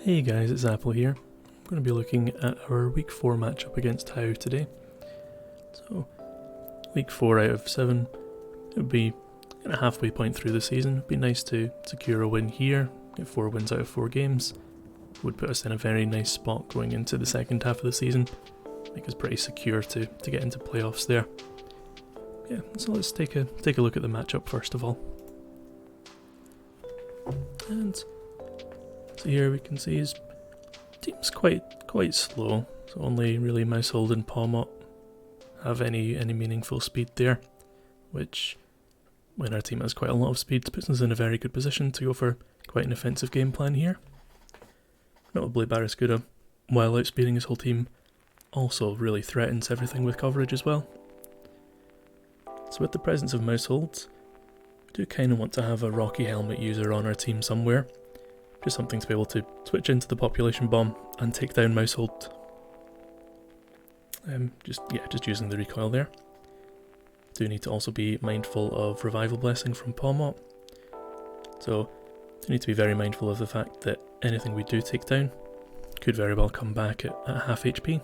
Hey guys, it's Apple here. I'm going to be looking at our week 4 matchup against How today. So, week 4 out of 7, it would be kind of halfway point through the season. It'd be nice to secure a win here, get 4 wins out of 4 games. Would put us in a very nice spot going into the second half of the season. Make us pretty secure to get into playoffs there. Yeah, so let's take a look at the matchup first of all. And so here we can see his team's quite slow, so only really Mousehold and Palmot have any meaningful speed there, which, when our team has quite a lot of speed, puts us in a very good position to go for quite an offensive game plan here. Notably, Barraskewda, while outspeeding his whole team, also really threatens everything with coverage as well. So with the presence of Mousehold, we do kind of want to have a Rocky Helmet user on our team somewhere. Just something to be able to switch into the population bomb and take down Mousehold. Just using the recoil there. Do need to also be mindful of Revival Blessing from Palmot. So do need to be very mindful of the fact that anything we do take down could very well come back at half HP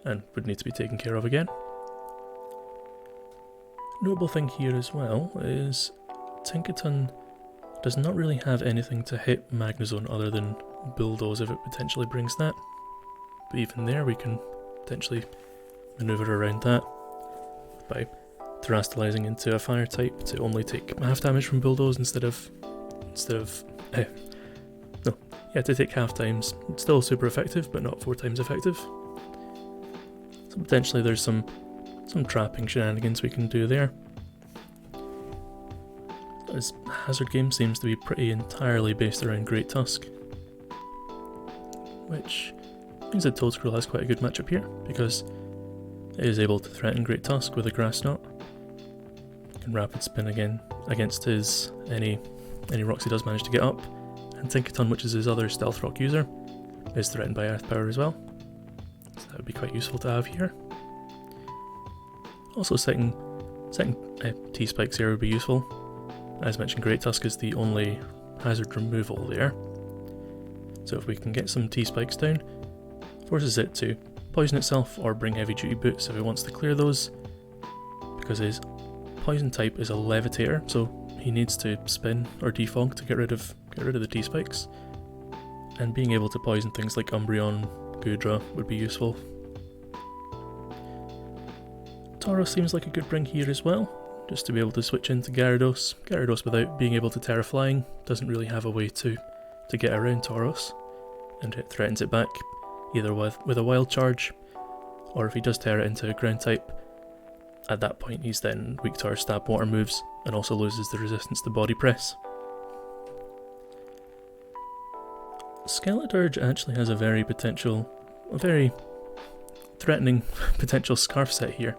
and would need to be taken care of again. Notable thing here as well is Tinkaton does not really have anything to hit Magnezone other than Bulldoze if it potentially brings that. But even there we can potentially maneuver around that by terastallizing into a fire type to only take half damage from Bulldoze to take half times. It's still super effective, but not 4 times effective. So potentially there's some trapping shenanigans we can do there. His hazard game seems to be pretty entirely based around Great Tusk, which means that Toadscruel has quite a good matchup here, because it is able to threaten Great Tusk with a Grass Knot. Can Rapid Spin again against his any rocks he does manage to get up, and Tinkaton, which is his other Stealth Rock user, is threatened by Earth Power as well, so that would be quite useful to have here. Also setting T-Spikes here would be useful. As mentioned, Great Tusk is the only hazard removal there, so if we can get some T-Spikes down, forces it to poison itself or bring heavy duty boots if it wants to clear those, because his poison type is a levitator, so he needs to spin or defog to get rid of the T-Spikes, and being able to poison things like Umbreon, Goodra would be useful. Tauros seems like a good bring here as well, just to be able to switch into Gyarados. Gyarados, without being able to Terra Flying, doesn't really have a way to get around Tauros, and it threatens it back either with a Wild Charge, or if he does Terra into a Ground type, at that point he's then weak to our Stab Water moves and also loses the resistance to Body Press. Skeledirge actually has a very threatening potential Scarf set here.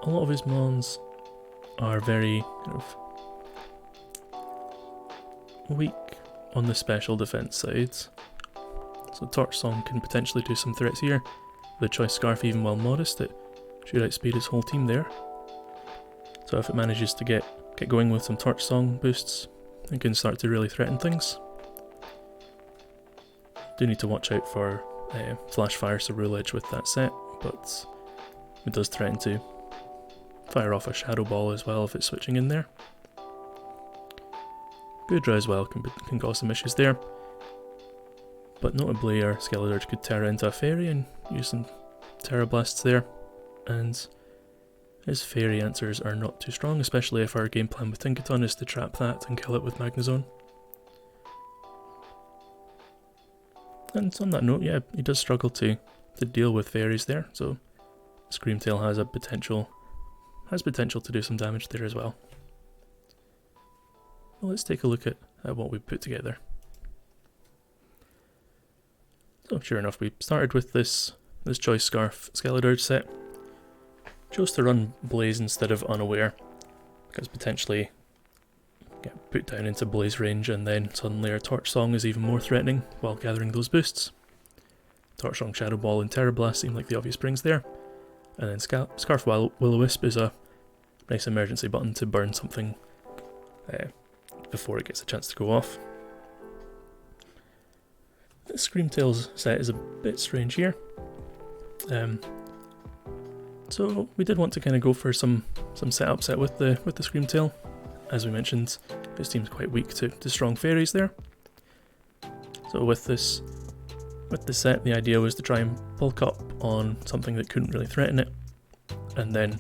A lot of his mons are very kind of weak on the special defense sides, so Torch Song can potentially do some threats here. The Choice Scarf, even while modest, it should outspeed his whole team there. So if it manages to get going with some Torch Song boosts, it can start to really threaten things. Do need to watch out for Flash Fire Ceruledge with that set, but it does threaten to fire off a Shadow Ball as well if it's switching in there. Goodra as well can cause some issues there, but notably our Skeledirge could Terra into a Fairy and use some Terra Blasts there, and his Fairy answers are not too strong, especially if our game plan with Tinkaton is to trap that and kill it with Magnezone. And on that note, yeah, he does struggle to deal with Fairies there, so Screamtail has potential to do some damage there as well. Well, let's take a look at what we put together. So sure enough, we started with this Choice Scarf Skeledirge set. Chose to run Blaze instead of Unaware, because potentially get put down into Blaze range and then suddenly our Torch Song is even more threatening while gathering those boosts. Torch Song, Shadow Ball and Terra Blast seem like the obvious brings there, and then Scarf Will-O-Wisp is a nice emergency button to burn something before it gets a chance to go off. Screamtail's set is a bit strange here. So we did want to kind of go for some setup set with the Screamtail. As we mentioned, it seems quite weak to strong fairies there. So with this set, the idea was to try and bulk up on something that couldn't really threaten it, and then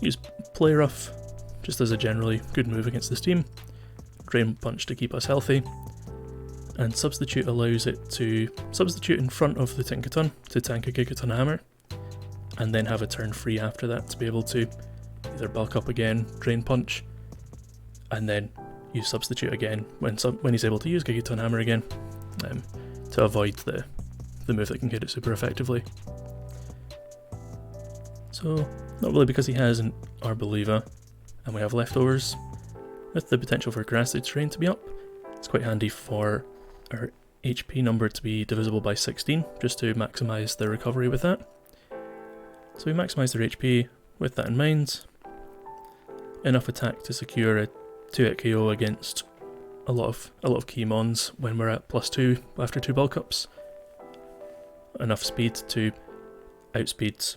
use Play Rough just as a generally good move against this team. Drain Punch to keep us healthy, and Substitute allows it to substitute in front of the Tinkaton to tank a Gigaton Hammer, and then have a turn free after that to be able to either bulk up again, Drain Punch, and then use Substitute again when he's able to use Gigaton Hammer again, to avoid the move that can hit it super effectively. So, not really because he has an Arboliva, and we have leftovers, with the potential for Grassy Terrain to be up, it's quite handy for our HP number to be divisible by 16, just to maximise the recovery with that. So we maximise their HP with that in mind. Enough attack to secure a 2-hit KO against a lot of key mons when we're at +2 after 2 bulk ups. Enough speed to outspeed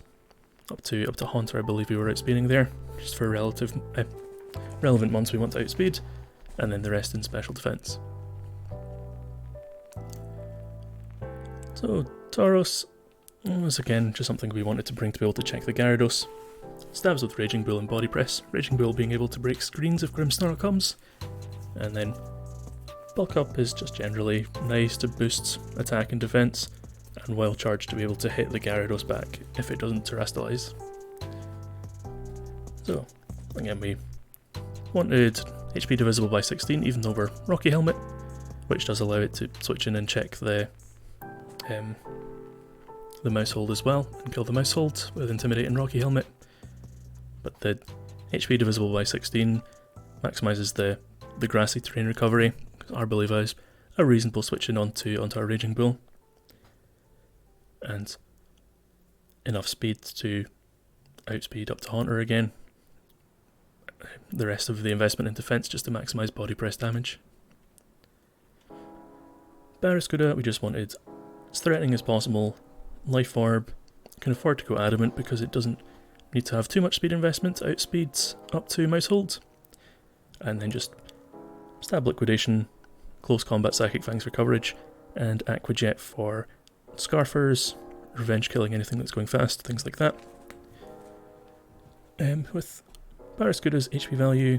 up to Haunter, I believe we were outspeeding there, just for relevant mons we want to outspeed, and then the rest in special defense. So Tauros was again just something we wanted to bring to be able to check the Gyarados. Stabs with Raging Bull and Body Press, Raging Bull being able to break screens if Grimmsnarl comes, and then Bulk Up is just generally nice to boost attack and defense, and Wild Charge to be able to hit the Gyarados back if it doesn't Terrastalize. So, again, we wanted HP divisible by 16 even though we're Rocky Helmet, which does allow it to switch in and check the Mouse Hold as well, and kill the Mouse Hold with Intimidate and Rocky Helmet. But the HP divisible by 16 maximises the Grassy Terrain recovery, because Arboliva is a reasonable switch in onto our Raging Bull. And enough speed to outspeed up to Haunter again. The rest of the investment in defense just to maximise body press damage. Barraskewda, we just wanted as threatening as possible. Life Orb can afford to go Adamant because it doesn't need to have too much speed investment to outspeed up to Mouse Hold. And then just Stab Liquidation, Close Combat Psychic Fangs for coverage, and Aqua Jet for Scarfers, revenge killing anything that's going fast, things like that. With Barraskewda's HP value,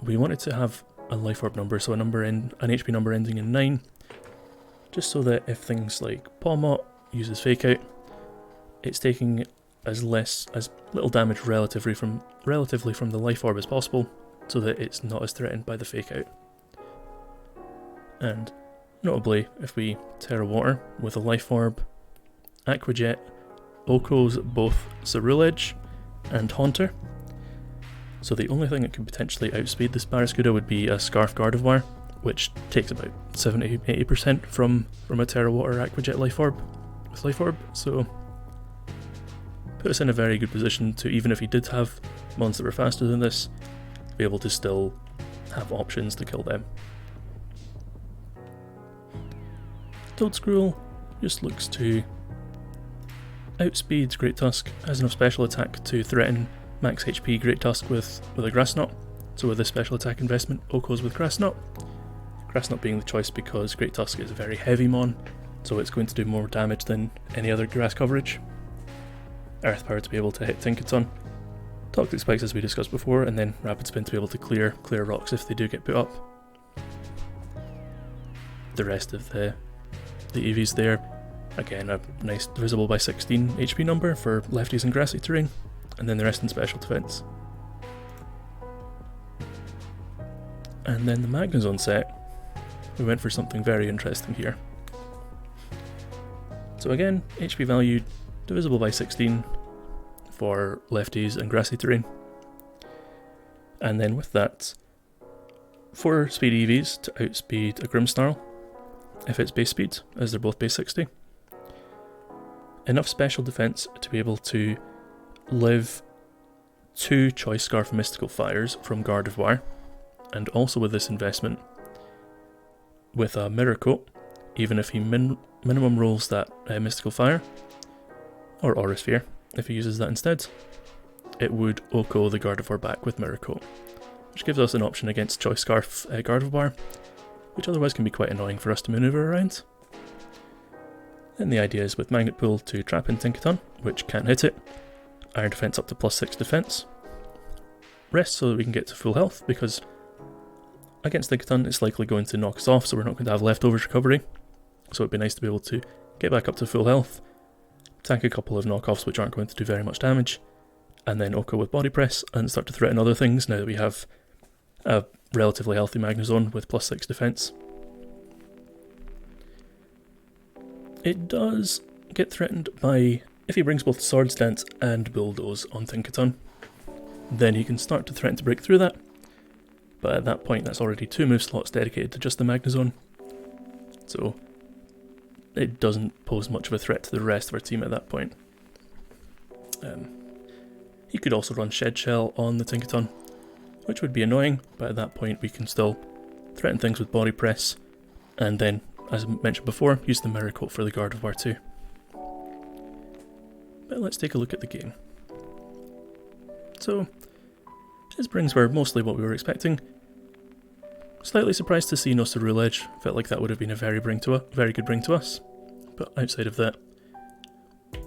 we wanted to have a Life Orb number, so an HP number ending in 9, just so that if things like Pawmot uses Fake Out, it's taking as little damage relatively from the Life Orb as possible, so that it's not as threatened by the Fake Out. And notably, if we Terra Water with a Life Orb, Aqua Jet Oko's both Cerule Edge and Haunter, so the only thing that could potentially outspeed this Barraskewda would be a Scarf Gardevoir, which takes about 70-80% from a Terra Water Aqua Jet Life Orb with Life Orb, so put us in a very good position to, even if he did have mons that were faster than this, be able to still have options to kill them. Toadscruel just looks to outspeed Great Tusk, has enough special attack to threaten max HP Great Tusk with a Grass Knot, so with this special attack investment, Oko's with Grass Knot. Grass Knot being the choice because Great Tusk is a very heavy mon, so it's going to do more damage than any other grass coverage. Earth Power to be able to hit Tinkaton, Toxic Spikes as we discussed before, and then Rapid Spin to be able to clear rocks if they do get put up. The rest of the EVs there, again a nice divisible by 16 HP number for lefties and grassy terrain, and then the rest in special defense. And then the Magnezone set, we went for something very interesting here. So again, HP value divisible by 16 for lefties and grassy terrain. And then with that, 4 speed EVs to outspeed a Grimmsnarl if it's base speed, as they're both base 60. Enough special defense to be able to live 2 Choice Scarf Mystical Fires from Gardevoir, and also with this investment, with a Mirror Coat, even if he minimum rolls that Mystical Fire, or Aura Sphere, if he uses that instead, it would Oko the Gardevoir back with Mirror Coat, which gives us an option against Choice Scarf Gardevoir, which otherwise can be quite annoying for us to maneuver around. Then the idea is with Magnet Pull to trap in Tinkaton, which can't hit it, Iron Defense up to +6 defense, rest so that we can get to full health, because against Tinkaton it's likely going to knock us off, so we're not going to have leftovers recovery, so it'd be nice to be able to get back up to full health, tank a couple of knockoffs which aren't going to do very much damage, and then Oko with Body Press and start to threaten other things now that we have a relatively healthy Magnezone with +6 defense. It does get threatened by, if he brings both Swords Dance and Bulldoze on Tinkaton, then he can start to threaten to break through that, but at that point that's already 2 move slots dedicated to just the Magnezone, so it doesn't pose much of a threat to the rest of our team at that point. He could also run Shed Shell on the Tinkaton, which would be annoying, but at that point we can still threaten things with Body Press, and then, as I mentioned before, use the Mirror Coat for the Gardevoir too. But let's take a look at the game. So, his brings were mostly what we were expecting. Slightly surprised to see no Ceruledge, felt like that would have been a very good bring to us, but outside of that,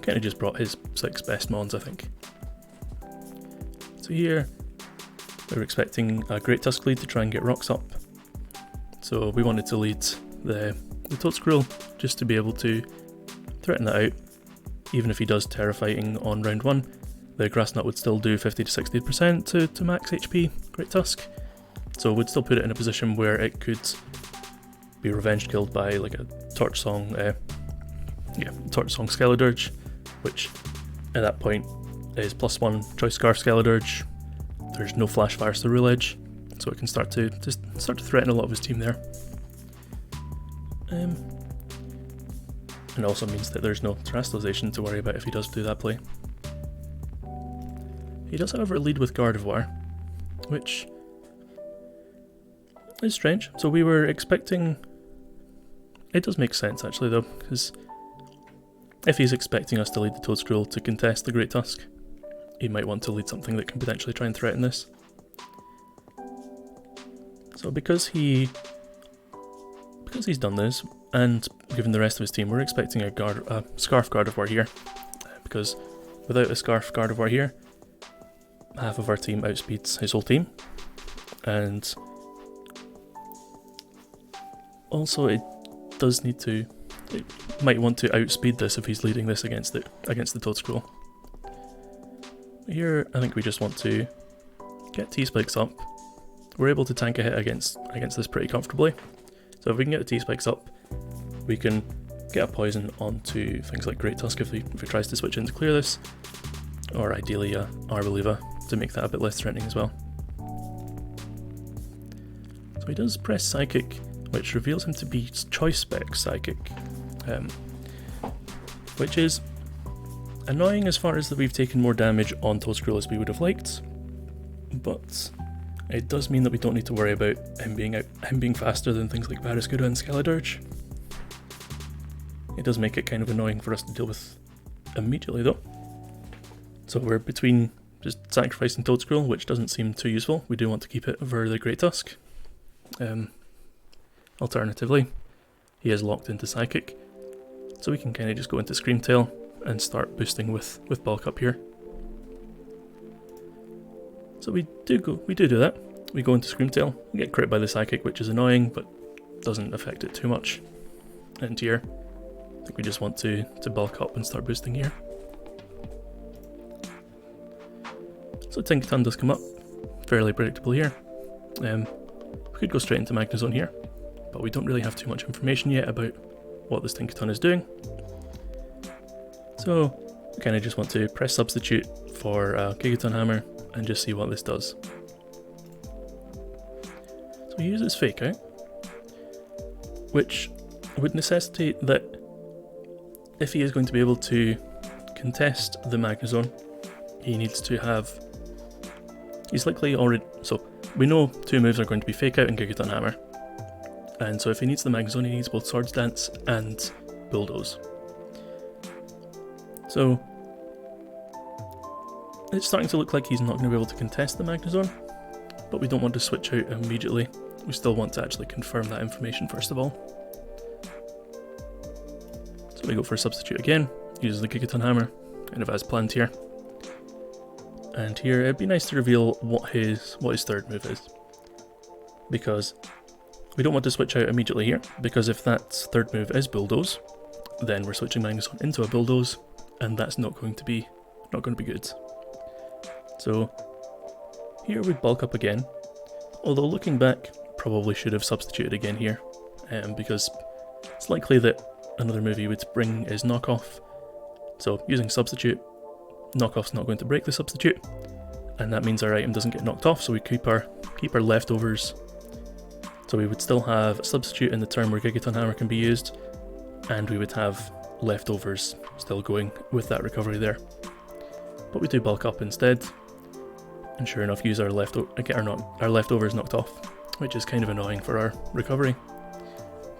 kind of just brought his 6 best mons, I think. So here, we were expecting a Great Tusk lead to try and get rocks up, so we wanted to lead the Toedscruel just to be able to threaten that out. Even if he does Terra Fighting on round 1, the Grass Knot would still do 50 to 60% to max HP Great Tusk, so it would still put it in a position where it could be revenge killed by like a Torch Song Skeledirge, which at that point is +1 Choice Scarf Skeledirge. There's no Flash Fire Ceruledge, so it can start to threaten a lot of his team there. And it also means that there's no Terastallization to worry about if he does do that play. He does, however, lead with Gardevoir, which is strange. So we were expecting... It does make sense actually though, because if he's expecting us to lead the Toedscruel to contest the Great Tusk, he might want to lead something that can potentially try and threaten this. So because he's done this, and given the rest of his team, we're expecting a Scarf Gardevoir here, because without a Scarf Gardevoir here, half of our team outspeeds his whole team, and also it might want to outspeed this if he's leading this against the Toedscruel. Here, I think we just want to get T-Spikes up. We're able to tank a hit against this pretty comfortably. So if we can get the T-Spikes up, we can get a poison onto things like Great Tusk if he tries to switch in to clear this, or ideally a Arboliva to make that a bit less threatening as well. So he does press Psychic, which reveals him to be Choice Spec Psychic, which is annoying as far as that we've taken more damage on Toedscruel as we would have liked, but it does mean that we don't need to worry about him being faster than things like Barraskewda and Skeledirge. It does make it kind of annoying for us to deal with immediately though. So we're between just sacrificing Toedscruel, which doesn't seem too useful. We do want to keep it for the Great Tusk. Alternatively, he is locked into Psychic, so we can kind of just go into Screamtail and start boosting with Bulk Up here. So we do that. We go into Screamtail, we get crit by the Psychic, which is annoying, but doesn't affect it too much. And here, I think we just want to bulk up and start boosting here. So Tinkaton does come up, fairly predictable here. We could go straight into Magnezone here, but we don't really have too much information yet about what this Tinkaton is doing. So we kind of just want to press Substitute for Gigaton Hammer and just see what this does. So he uses Fake Out, which would necessitate that if he is going to be able to contest the Magnezone, he needs to have... He's likely already... So we know 2 moves are going to be Fake Out and Gigaton Hammer. And so if he needs the Magnezone, he needs both Swords Dance and Bulldoze. So it's starting to look like he's not going to be able to contest the Magnezone, but we don't want to switch out immediately. We still want to actually confirm that information first of all. So we go for a substitute again, uses the Gigaton Hammer, kind of as planned here. And here it'd be nice to reveal what his third move is, because we don't want to switch out immediately here, because if that third move is Bulldoze, then we're switching Magnezone into a Bulldoze, and that's not going to be good. So here we bulk up again, although looking back, probably should have substituted again here, because it's likely that another move he would bring is knockoff. So using substitute, knockoff's not going to break the substitute, and that means our item doesn't get knocked off, so we keep our leftovers. So we would still have a substitute in the turn where Gigaton Hammer can be used, and we would have leftovers still going with that recovery there. But we do bulk up instead, and sure enough use our leftovers knocked off, which is kind of annoying for our recovery.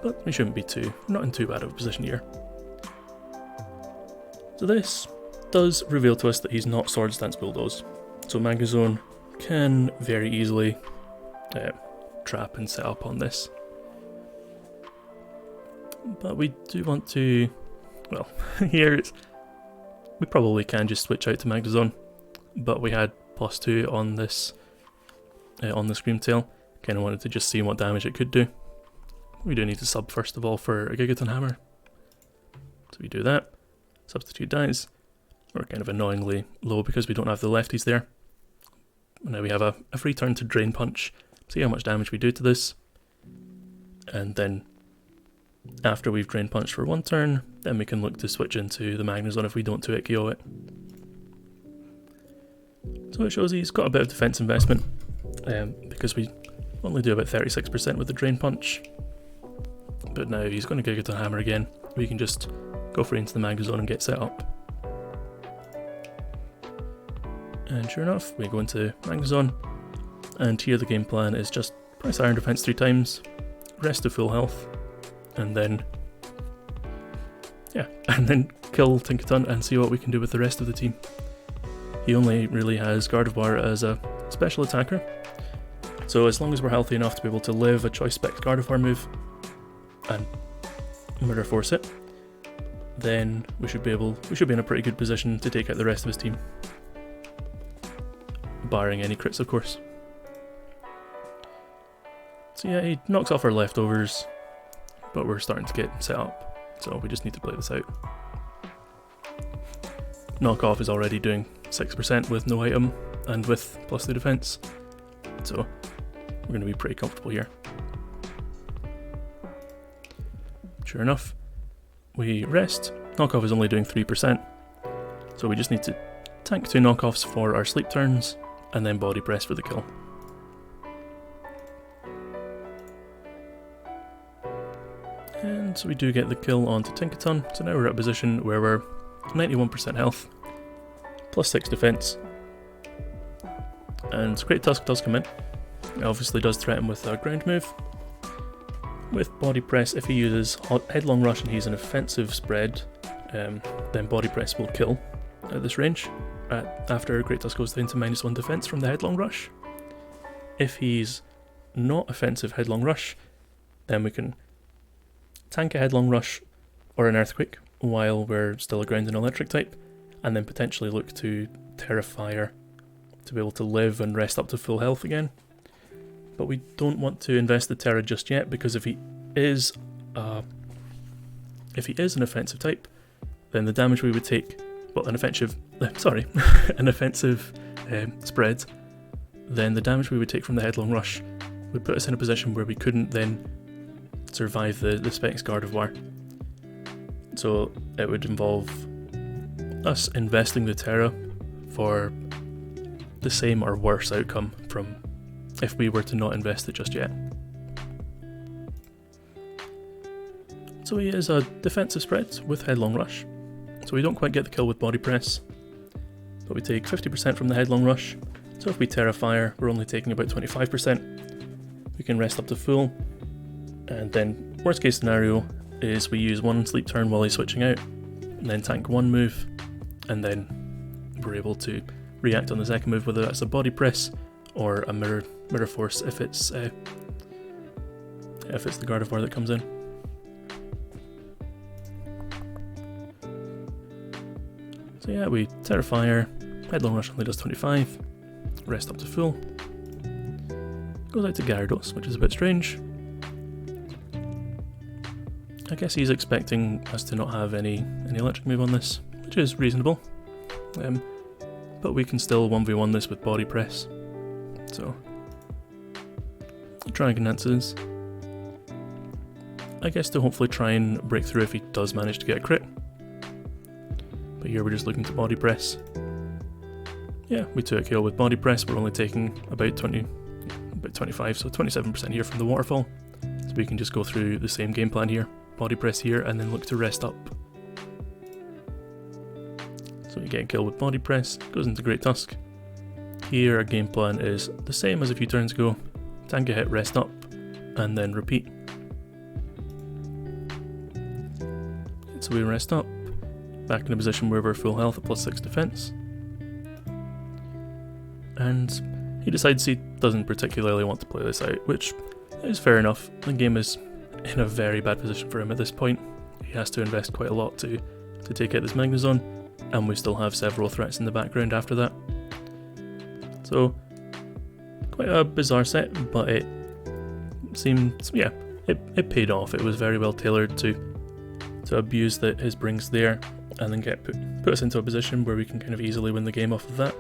But we shouldn't be not in too bad of a position here. So this does reveal to us that he's not Swords Dance Bulldoze, so Magnezone can very easily trap and set up on this. But we do want to, well, here we probably can just switch out to Magnezone, but we had +2 on this on the Screamtail. Kind of wanted to just see what damage it could do. We do need to sub first of all for a Gigaton Hammer, so we do that. Substitute dies. We're kind of annoyingly low because we don't have the lefties there. Now we have a free turn to Drain Punch, see how much damage we do to this, and then after we've Drain Punched for one turn, then we can look to switch into the Magnezone if we don't 2-hit KO it. So it shows he's got a bit of defense investment, because we only do about 36% with the Drain Punch. But now he's going to Gigaton Hammer again, we can just go free into the Magnezone and get set up. And sure enough, we go into Magnezone, and here the game plan is just press Iron Defense 3 times, rest to full health, and then kill Tinkaton and see what we can do with the rest of the team. He only really has Gardevoir as a special attacker, so as long as we're healthy enough to be able to live a Choice Spec Gardevoir move and Murder Force it, then we should be in a pretty good position to take out the rest of his team. Barring any crits, of course. So yeah, he knocks off our leftovers, but we're starting to get set up, so we just need to play this out. Knockoff is already doing 6% with no item and with +2 defense, so we're going to be pretty comfortable here. Sure enough, we rest. Knockoff is only doing 3%, so we just need to tank 2 knockoffs for our sleep turns, and then body press for the kill. And so we do get the kill onto Tinkaton, so now we're at a position where we're 91% health, +6 defense, and Great Tusk does come in. It obviously does threaten with a ground move. With body press, if he uses Headlong Rush and he's an offensive spread, then body press will kill at this range. After Great Tusk goes into -1 defense from the Headlong Rush. If he's not offensive Headlong Rush, then we can tank a Headlong Rush or an Earthquake while we're still a ground and electric type, and then potentially look to Terra Fire to be able to live and rest up to full health again. But we don't want to invest the Terra just yet, because if he is an offensive type, then the damage we would take, well, an offensive spread, then the damage we would take from the Headlong Rush would put us in a position where we couldn't then survive the Specs Gardevoir. So it would involve us investing the Terra for the same or worse outcome from if we were to not invest it just yet. So he is a defensive spread with Headlong Rush, so we don't quite get the kill with body press, but we take 50% from the Headlong Rush, so if we Terra Fire, we're only taking about 25%. We can rest up to full, And then worst case scenario is we use one sleep turn while he's switching out, and then tank one move, and then we're able to react on the second move, whether that's a body press or a mirror force if it's the Gardevoir that comes in. So yeah, we Terra Fire, Headlong Rush only does 25, rest up to full. Goes out to Gyarados, which is a bit strange. I guess he's expecting us to not have any electric move on this, which is reasonable. But we can still 1v1 this with body press. So, Dragon Dances. I guess to hopefully try and break through if he does manage to get a crit. But here we're just looking to body press. Yeah, we took heal with body press, we're only taking about 25, so 27% here from the waterfall. So we can just go through the same game plan here. Body press here and then look to rest up. So we get a kill with body press, goes into Great Tusk. Here our game plan is the same as a few turns ago. Tank a hit, rest up, and then repeat. So we rest up, back in a position where we're full health at +6 defense. And he decides he doesn't particularly want to play this out, which is fair enough. The game is in a very bad position for him at this point. He has to invest quite a lot to take out this Magnezone, and we still have several threats in the background after that. So, quite a bizarre set, but it seemed, yeah, it paid off. It was very well tailored to abuse his brings there, and then put us into a position where we can kind of easily win the game off of that.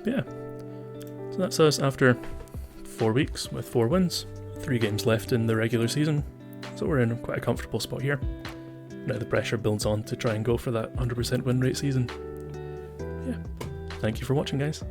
Yeah, so that's us after 4 weeks with 4 wins, 3 games left in the regular season, so we're in quite a comfortable spot here. Now the pressure builds on to try and go for that 100% win rate season. Yeah, thank you for watching, guys.